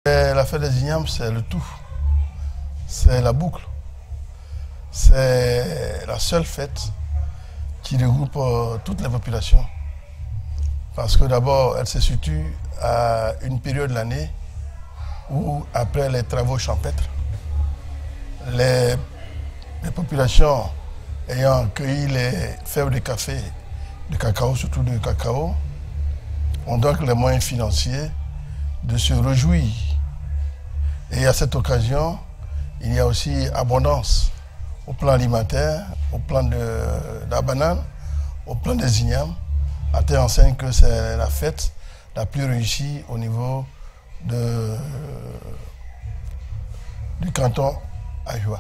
La fête des ignames, c'est le tout. C'est la boucle. C'est la seule fête qui regroupe toutes les populations. Parce que d'abord, elle se situe à une période de l'année où, après les travaux champêtres, les populations ayant cueilli les fèves de café, de cacao, surtout de cacao, ont donc les moyens financiers de se réjouir. Et à cette occasion, il y a aussi abondance au plan alimentaire, au plan de la banane, au plan des ignames, à telle enseigne que c'est la fête la plus réussie au niveau du canton Ayoua.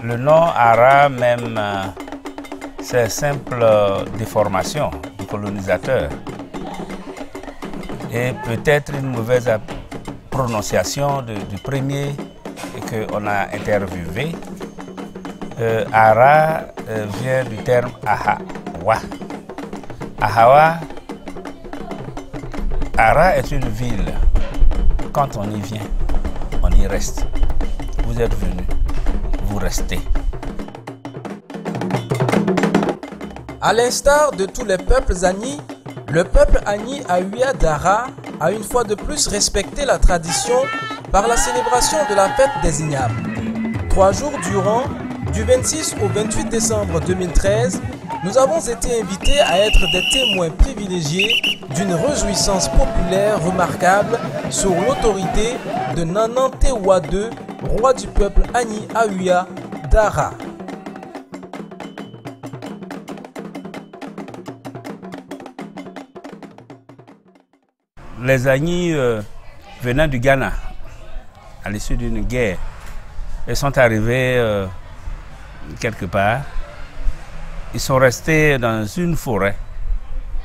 Le nom Ara même, c'est simple déformation du colonisateur et peut-être une mauvaise prononciation du premier qu'on a interviewé. Ara vient du terme Ahawa. Ahawa, Ara est une ville. Quand on y vient, on y reste. Vous êtes venu, vous restez. À l'instar de tous les peuples Agni, le peuple Agni Ahuia d'Ara a une fois de plus respecté la tradition par la célébration de la fête des ignames. 3 jours durant, du 26 au 28 décembre 2013, nous avons été invités à être des témoins privilégiés d'une réjouissance populaire remarquable sur l'autorité de Nanan Tewa II, roi du peuple Agni Ahuia d'Ara. Les Agni venant du Ghana, à l'issue d'une guerre, ils sont arrivés quelque part. Ils sont restés dans une forêt.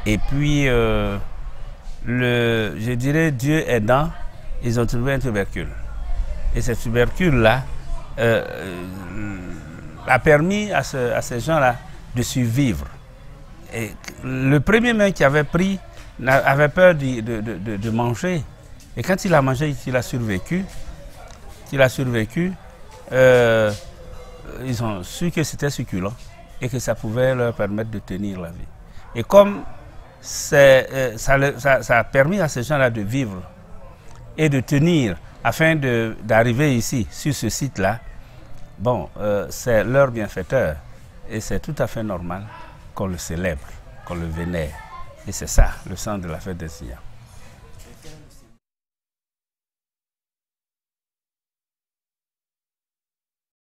Et puis, je dirais, Dieu aidant, ils ont trouvé un tubercule. Et ce tubercule-là a permis à ces gens-là de survivre. Et le premier main qui avait pris avait peur de manger. Et quand il a mangé, il a survécu. Ils ont su que c'était succulent et que ça pouvait leur permettre de tenir la vie. Et comme ça a permis à ces gens-là de vivre et de tenir afin d'arriver ici, sur ce site-là, bon, c'est leur bienfaiteur. Et c'est tout à fait normal qu'on le célèbre, qu'on le vénère. Et c'est ça, le sens de la fête des ignames.